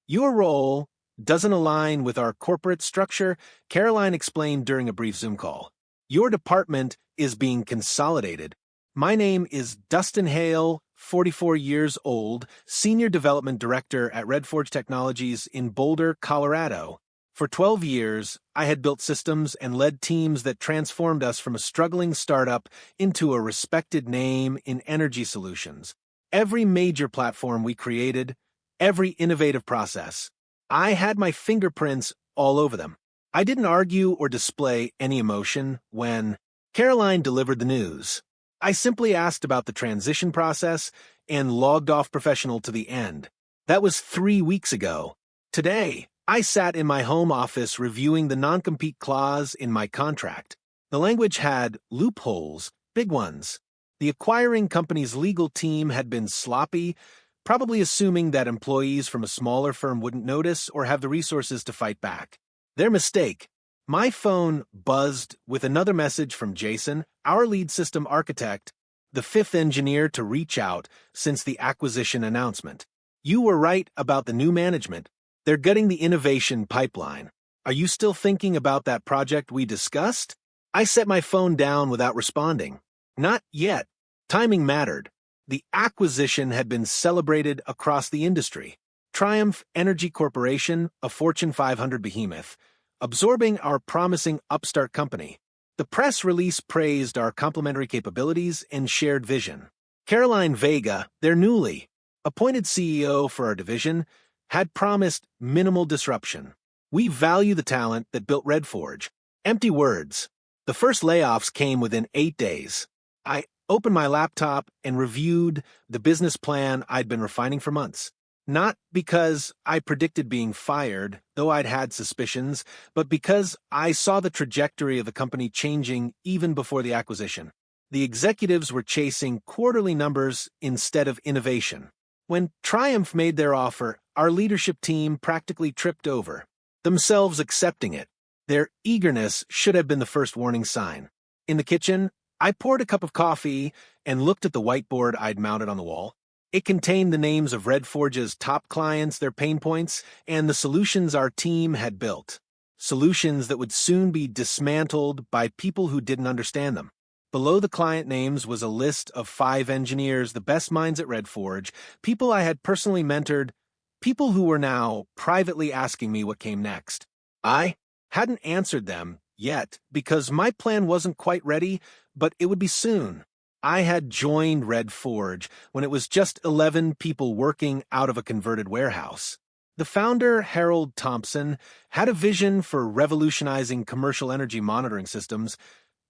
Your role doesn't align with our corporate structure, Caroline explained during a brief Zoom call. Your department is being consolidated. My name is Dustin Hale, 44 years old, Senior Development Director at Red Forge Technologies in Boulder, Colorado. For 12 years, I had built systems and led teams that transformed us from a struggling startup into a respected name in energy solutions. Every major platform we created, every innovative process, I had my fingerprints all over them. I didn't argue or display any emotion when Caroline delivered the news. I simply asked about the transition process and logged off professional to the end. That was 3 weeks ago. Today, I sat in my home office reviewing the non-compete clause in my contract. The language had loopholes, big ones. The acquiring company's legal team had been sloppy, probably assuming that employees from a smaller firm wouldn't notice or have the resources to fight back. Their mistake. My phone buzzed with another message from Jason, our lead system architect, the fifth engineer to reach out since the acquisition announcement. You were right about the new management. They're gutting the innovation pipeline. Are you still thinking about that project we discussed? I set my phone down without responding. Not yet. Timing mattered. The acquisition had been celebrated across the industry. Triumph Energy Corporation, a Fortune 500 behemoth, absorbing our promising upstart company. The press release praised our complementary capabilities and shared vision. Caroline Vega, their newly appointed CEO for our division, had promised minimal disruption. We value the talent that built Red Forge. Empty words. The first layoffs came within 8 days. I opened my laptop and reviewed the business plan I'd been refining for months. Not because I predicted being fired, though I'd had suspicions, but because I saw the trajectory of the company changing even before the acquisition. The executives were chasing quarterly numbers instead of innovation. When Triumph made their offer, our leadership team practically tripped over, themselves accepting it. Their eagerness should have been the first warning sign. In the kitchen, I poured a cup of coffee and looked at the whiteboard I'd mounted on the wall. It contained the names of Red Forge's top clients, their pain points, and the solutions our team had built. Solutions that would soon be dismantled by people who didn't understand them. Below the client names was a list of 5 engineers, the best minds at Red Forge, people I had personally mentored, people who were now privately asking me what came next. I hadn't answered them yet because my plan wasn't quite ready, but it would be soon. I had joined Red Forge when it was just 11 people working out of a converted warehouse. The founder, Harold Thompson, had a vision for revolutionizing commercial energy monitoring systems,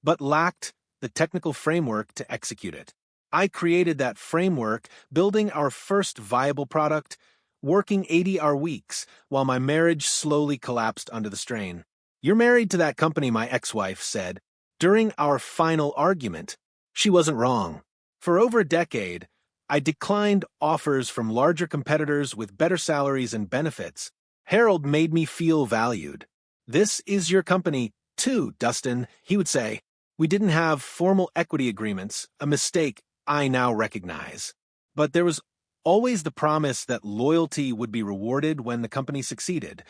but lacked the technical framework to execute it. I created that framework, building our first viable product, working 80-hour weeks, while my marriage slowly collapsed under the strain. "You're married to that company," my ex-wife said. During our final argument, she wasn't wrong. For over a decade, I declined offers from larger competitors with better salaries and benefits. Harold made me feel valued. "This is your company, too, Dustin," he would say. We didn't have formal equity agreements, a mistake I now recognize. But there was always the promise that loyalty would be rewarded when the company succeeded.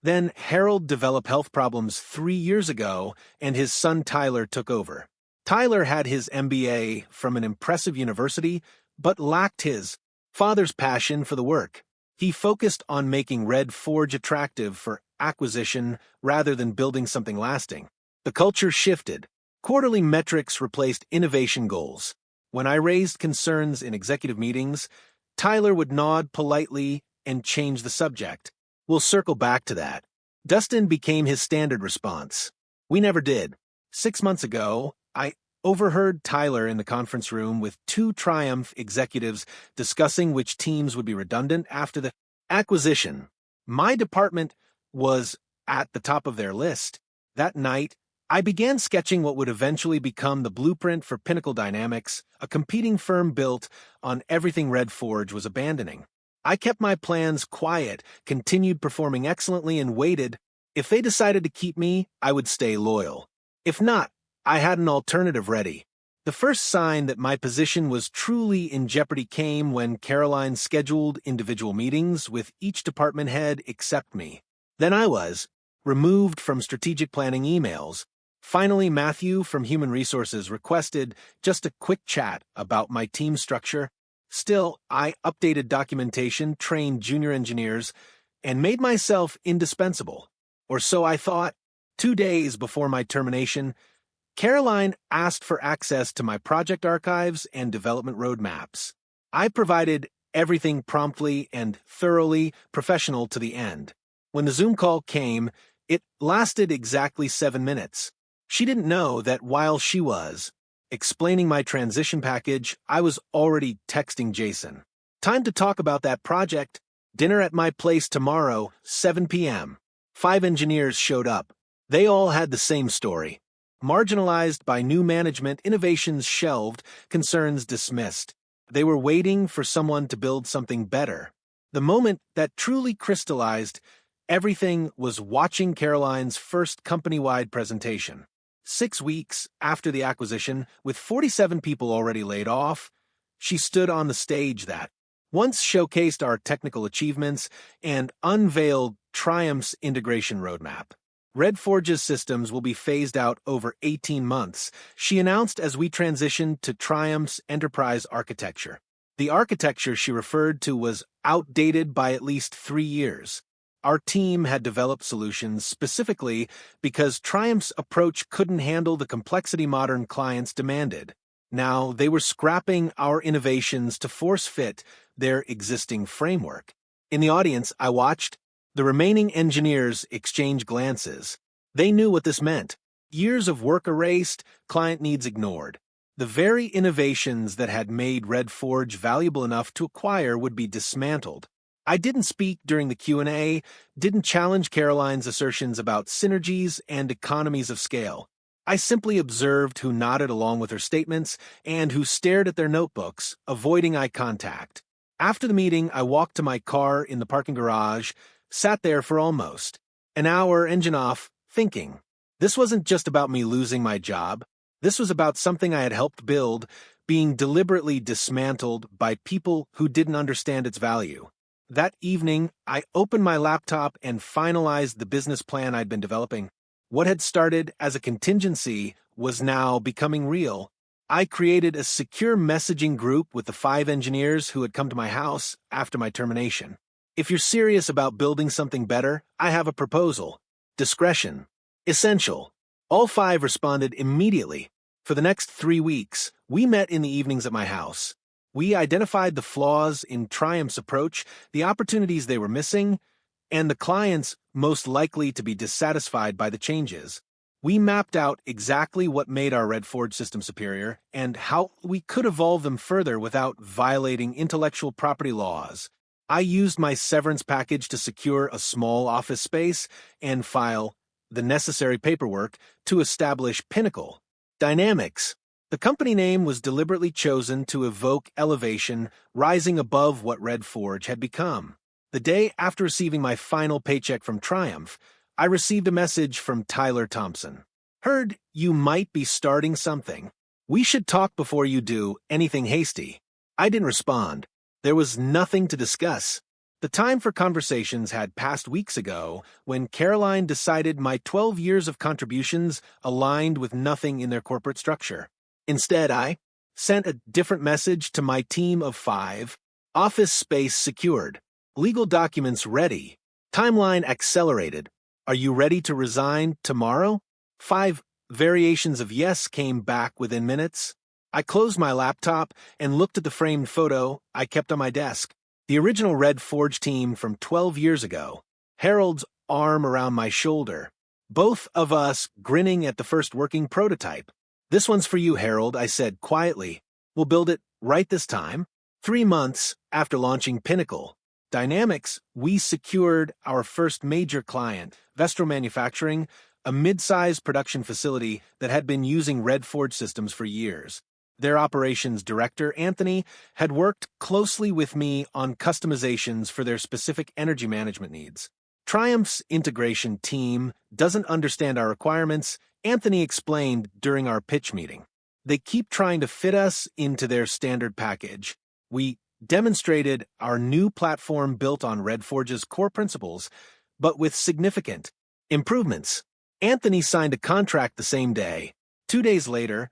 Then Harold developed health problems 3 years ago, and his son Tyler took over. Tyler had his MBA from an impressive university, but lacked his father's passion for the work. He focused on making Red Forge attractive for acquisition rather than building something lasting. The culture shifted. Quarterly metrics replaced innovation goals. When I raised concerns in executive meetings, Tyler would nod politely and change the subject. "We'll circle back to that." Dustin became his standard response. We never did. 6 months ago, I overheard Tyler in the conference room with 2 Triumph executives discussing which teams would be redundant after the acquisition. My department was at the top of their list. That night, I began sketching what would eventually become the blueprint for Pinnacle Dynamics, a competing firm built on everything Red Forge was abandoning. I kept my plans quiet, continued performing excellently, and waited. If they decided to keep me, I would stay loyal. If not, I had an alternative ready. The first sign that my position was truly in jeopardy came when Caroline scheduled individual meetings with each department head except me. Then I was removed from strategic planning emails. Finally, Matthew from Human Resources requested just a quick chat about my team structure. Still, I updated documentation, trained junior engineers, and made myself indispensable. Or so I thought. 2 days before my termination, Caroline asked for access to my project archives and development roadmaps. I provided everything promptly and thoroughly professional to the end. When the Zoom call came, it lasted exactly 7 minutes. She didn't know that while she was explaining my transition package, I was already texting Jason. Time to talk about that project. Dinner at my place tomorrow, 7 p.m. 5 engineers showed up. They all had the same story. Marginalized by new management, innovations shelved, concerns dismissed. They were waiting for someone to build something better. The moment that truly crystallized everything was watching Caroline's first company-wide presentation. 6 weeks after the acquisition, with 47 people already laid off, she stood on the stage that once showcased our technical achievements and unveiled Triumph's integration roadmap. Red Forge's systems will be phased out over 18 months, she announced as we transitioned to Triumph's enterprise architecture. The architecture she referred to was outdated by at least 3 years. Our team had developed solutions specifically because Triumph's approach couldn't handle the complexity modern clients demanded. Now, they were scrapping our innovations to force-fit their existing framework. In the audience, I watched the remaining engineers exchange glances. They knew what this meant. Years of work erased, client needs ignored. The very innovations that had made Red Forge valuable enough to acquire would be dismantled. I didn't speak during the Q&A, didn't challenge Caroline's assertions about synergies and economies of scale. I simply observed who nodded along with her statements and who stared at their notebooks, avoiding eye contact. After the meeting, I walked to my car in the parking garage, sat there for almost an hour, engine off, thinking. This wasn't just about me losing my job. This was about something I had helped build, being deliberately dismantled by people who didn't understand its value. That evening, I opened my laptop and finalized the business plan I'd been developing. What had started as a contingency was now becoming real. I created a secure messaging group with the 5 engineers who had come to my house after my termination. If you're serious about building something better, I have a proposal. Discretion. Essential. All 5 responded immediately. For the next 3 weeks, we met in the evenings at my house. We identified the flaws in Triumph's approach, the opportunities they were missing, and the clients most likely to be dissatisfied by the changes. We mapped out exactly what made our Red Forge system superior and how we could evolve them further without violating intellectual property laws. I used my severance package to secure a small office space and file the necessary paperwork to establish Pinnacle Dynamics. The company name was deliberately chosen to evoke elevation, rising above what Red Forge had become. The day after receiving my final paycheck from Triumph, I received a message from Tyler Thompson. Heard you might be starting something. We should talk before you do anything hasty. I didn't respond. There was nothing to discuss. The time for conversations had passed weeks ago when Caroline decided my 12 years of contributions aligned with nothing in their corporate structure. Instead, I sent a different message to my team of 5. Office space secured. Legal documents ready. Timeline accelerated. Are you ready to resign tomorrow? 5 variations of yes came back within minutes. I closed my laptop and looked at the framed photo I kept on my desk. The original Red Forge team from 12 years ago. Harold's arm around my shoulder. Both of us grinning at the first working prototype. This one's for you, Harold, I said quietly. We'll build it right this time. 3 months after launching Pinnacle Dynamics, we secured our first major client, Vestro Manufacturing, a mid-sized production facility that had been using Red Forge systems for years. Their operations director, Anthony, had worked closely with me on customizations for their specific energy management needs. Triumph's integration team doesn't understand our requirements, Anthony explained during our pitch meeting. They keep trying to fit us into their standard package. We demonstrated our new platform built on Redforge's core principles, but with significant improvements. Anthony signed a contract the same day. 2 days later,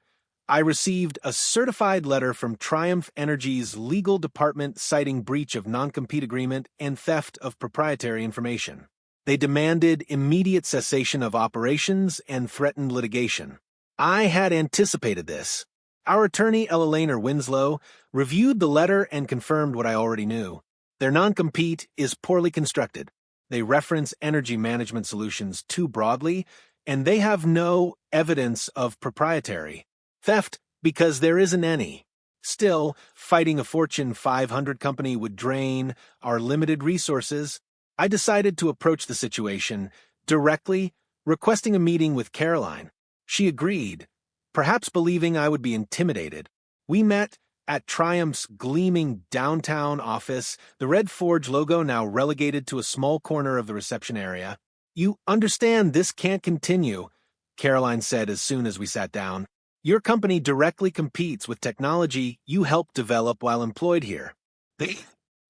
I received a certified letter from Triumph Energy's legal department citing breach of non-compete agreement and theft of proprietary information. They demanded immediate cessation of operations and threatened litigation. I had anticipated this. Our attorney, Elainer Winslow, reviewed the letter and confirmed what I already knew. Their non-compete is poorly constructed. They reference energy management solutions too broadly, and they have no evidence of proprietary theft because there isn't any. Still, fighting a Fortune 500 company would drain our limited resources. I decided to approach the situation directly, requesting a meeting with Caroline. She agreed, perhaps believing I would be intimidated. We met at Triumph's gleaming downtown office, the Red Forge logo now relegated to a small corner of the reception area. "You understand this can't continue," Caroline said as soon as we sat down. "Your company directly competes with technology you helped develop while employed here. The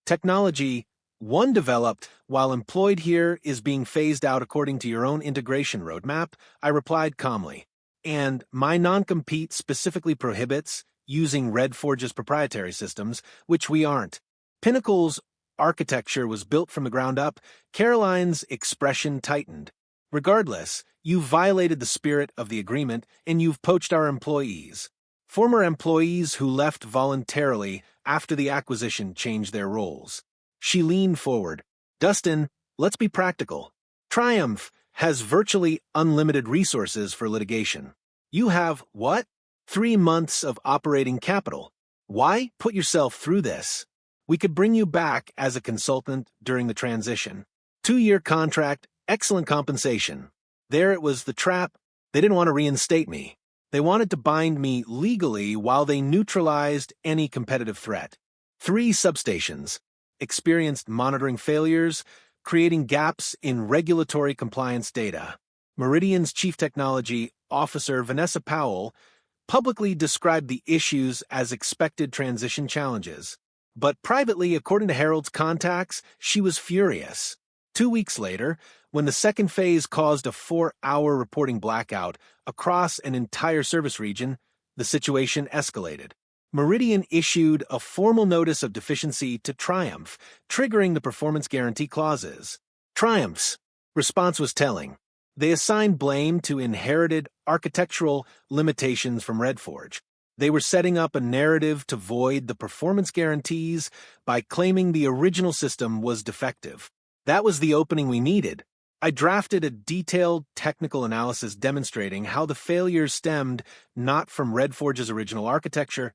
technology one developed while employed here is being phased out according to your own integration roadmap," I replied calmly. "And my non-compete specifically prohibits using Redforge's proprietary systems, which we aren't." Pinnacle's architecture was built from the ground up. Caroline's expression tightened. "Regardless, you've violated the spirit of the agreement and you've poached our employees." Former employees who left voluntarily after the acquisition changed their roles. She leaned forward. "Dustin, let's be practical. Triumph has virtually unlimited resources for litigation. You have, what? 3 months of operating capital. Why put yourself through this? We could bring you back as a consultant during the transition. 2-year contract, excellent compensation." There it was, the trap. They didn't want to reinstate me. They wanted to bind me legally while they neutralized any competitive threat. 3 substations experienced monitoring failures, creating gaps in regulatory compliance data. Meridian's chief technology officer, Vanessa Powell, publicly described the issues as expected transition challenges. But privately, according to Harold's contacts, she was furious. 2 weeks later, when the second phase caused a 4-hour reporting blackout across an entire service region, the situation escalated. Meridian issued a formal notice of deficiency to Triumph, triggering the performance guarantee clauses. Triumph's response was telling. They assigned blame to inherited architectural limitations from Redforge. They were setting up a narrative to void the performance guarantees by claiming the original system was defective. That was the opening we needed. I drafted a detailed technical analysis demonstrating how the failures stemmed not from Redforge's original architecture,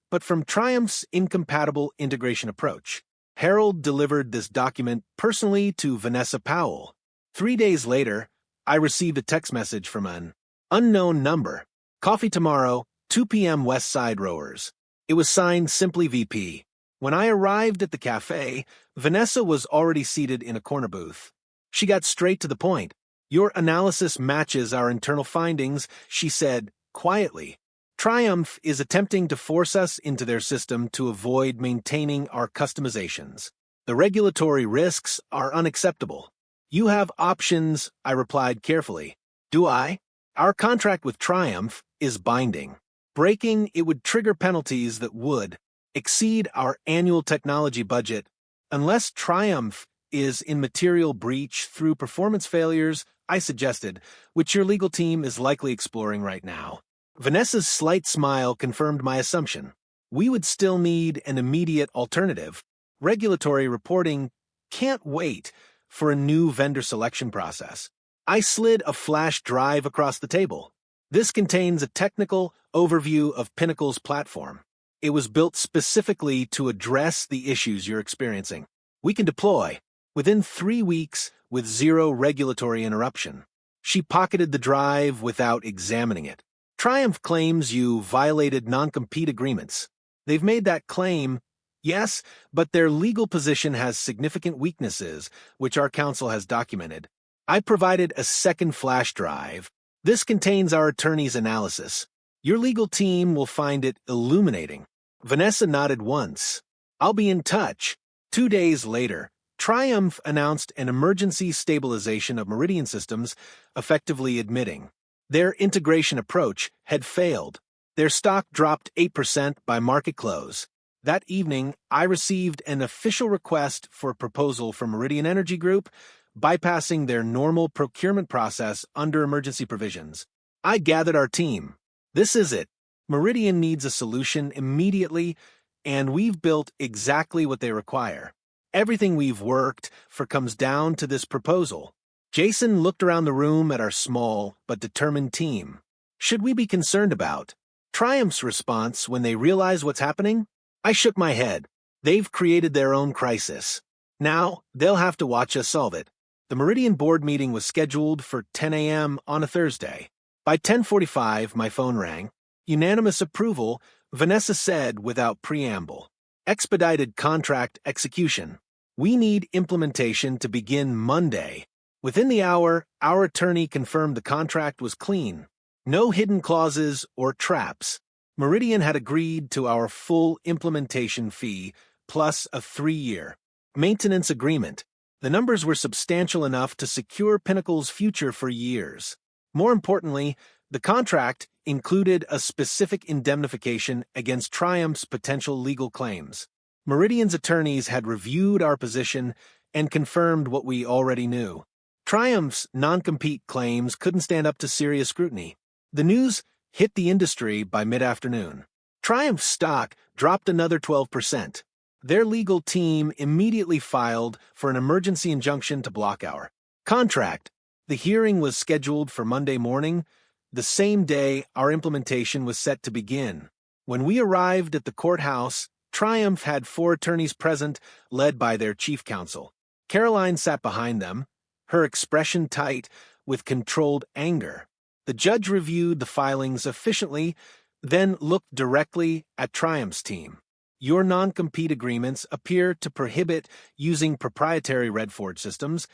but from Triumph's incompatible integration approach. Harold delivered this document personally to Vanessa Powell. 3 days later, I received a text message from an unknown number. "Coffee tomorrow, 2 p.m. West Side Rowers." It was signed simply VP. When I arrived at the cafe, Vanessa was already seated in a corner booth. She got straight to the point. "Your analysis matches our internal findings," she said quietly. "Triumph is attempting to force us into their system to avoid maintaining our customizations. The regulatory risks are unacceptable." "You have options," I replied carefully. "Do I?" "Our contract with Triumph is binding. Breaking it would trigger penalties that would exceed our annual technology budget. Unless Triumph is in material breach through performance failures," I suggested, "which your legal team is likely exploring right now." Vanessa's slight smile confirmed my assumption. We would still need an immediate alternative. Regulatory reporting can't wait for a new vendor selection process. I slid a flash drive across the table. "This contains a technical overview of Pinnacle's platform. It was built specifically to address the issues you're experiencing. We can deploy within 3 weeks with 0 regulatory interruption." She pocketed the drive without examining it. "Triumph claims you violated non-compete agreements. They've made that claim, yes, but their legal position has significant weaknesses, which our counsel has documented." I provided a second flash drive. "This contains our attorney's analysis. Your legal team will find it illuminating. Vanessa nodded once. I'll be in touch. 2 days later, Triumph announced an emergency stabilization of Meridian systems, effectively admitting their integration approach had failed. Their stock dropped 8% by market close. That evening, I received an official request for a proposal from Meridian Energy Group, bypassing their normal procurement process under emergency provisions. I gathered our team. This is it. Meridian needs a solution immediately, and we've built exactly what they require. Everything we've worked for comes down to this proposal. Jason looked around the room at our small but determined team. Should we be concerned about Triumph's response when they realize what's happening? I shook my head. They've created their own crisis. Now, they'll have to watch us solve it. The Meridian board meeting was scheduled for 10 a.m. on a Thursday. By 10:45, my phone rang. Unanimous approval, Vanessa said without preamble. Expedited contract execution. We need implementation to begin Monday. Within the hour, our attorney confirmed the contract was clean. No hidden clauses or traps. Meridian had agreed to our full implementation fee, plus a 3-year maintenance agreement. The numbers were substantial enough to secure Pinnacle's future for years. More importantly, the contract included a specific indemnification against Triumph's potential legal claims. Meridian's attorneys had reviewed our position and confirmed what we already knew. Triumph's non-compete claims couldn't stand up to serious scrutiny. The news hit the industry by mid-afternoon. Triumph's stock dropped another 12%. Their legal team immediately filed for an emergency injunction to block our contract. The hearing was scheduled for Monday morning, the same day our implementation was set to begin. When we arrived at the courthouse, Triumph had 4 attorneys present, led by their chief counsel. Caroline sat behind them, her expression tight with controlled anger. The judge reviewed the filings efficiently, then looked directly at Triumph's team. Your non-compete agreements appear to prohibit using proprietary Redford systems,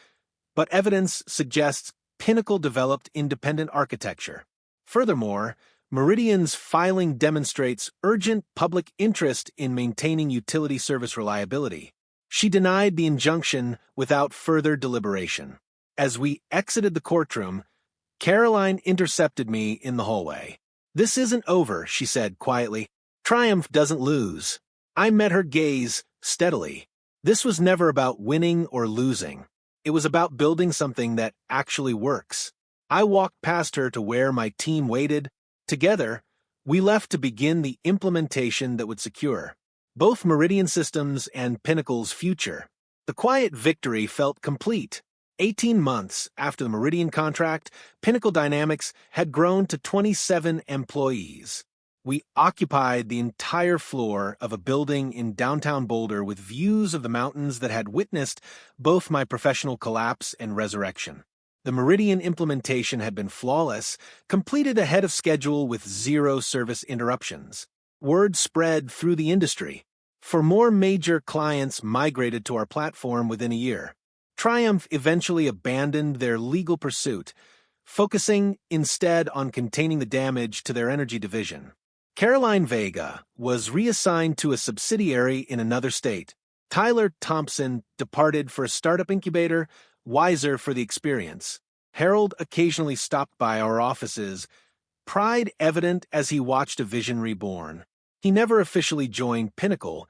but evidence suggests Pinnacle developed independent architecture. Furthermore, Meridian's filing demonstrates urgent public interest in maintaining utility service reliability. She denied the injunction without further deliberation. As we exited the courtroom, Caroline intercepted me in the hallway. "This isn't over," she said quietly. "Triumph doesn't lose." I met her gaze steadily. This was never about winning or losing. It was about building something that actually works. I walked past her to where my team waited. Together, we left to begin the implementation that would secure both Meridian Systems and Pinnacle's future. The quiet victory felt complete. 18 months after the Meridian contract, Pinnacle Dynamics had grown to 27 employees. We occupied the entire floor of a building in downtown Boulder with views of the mountains that had witnessed both my professional collapse and resurrection. The Meridian implementation had been flawless, completed ahead of schedule with 0 service interruptions. Word spread through the industry. For more major clients migrated to our platform within a year. Triumph eventually abandoned their legal pursuit, focusing instead on containing the damage to their energy division. Caroline Vega was reassigned to a subsidiary in another state. Tyler Thompson departed for a startup incubator, wiser for the experience. Harold occasionally stopped by our offices, pride evident as he watched a vision reborn. He never officially joined Pinnacle,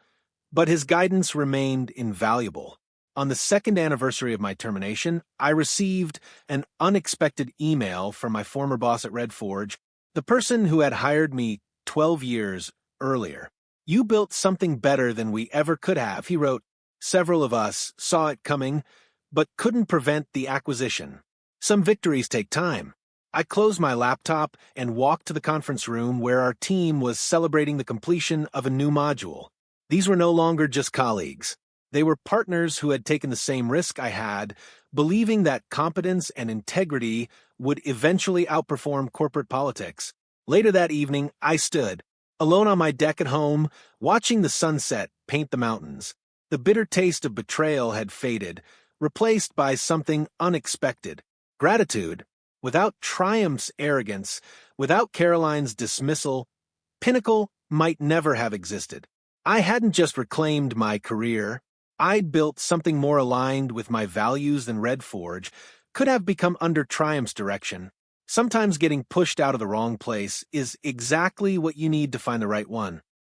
but his guidance remained invaluable. On the 2nd anniversary of my termination, I received an unexpected email from my former boss at Red Forge, the person who had hired me 12 years earlier. "You built something better than we ever could have," he wrote. "Several of us saw it coming, but couldn't prevent the acquisition. Some victories take time." I closed my laptop and walked to the conference room where our team was celebrating the completion of a new module. These were no longer just colleagues. They were partners who had taken the same risk I had, believing that competence and integrity would eventually outperform corporate politics. Later that evening, I stood, alone on my deck at home, watching the sunset paint the mountains. The bitter taste of betrayal had faded, replaced by something unexpected. Gratitude. Without Triumph's arrogance, Without Caroline's dismissal, Pinnacle might never have existed. I hadn't just reclaimed my career. I'd built something more aligned with my values than Red Forge could have become under Triumph's direction. Sometimes getting pushed out of the wrong place is exactly what you need to find the right one.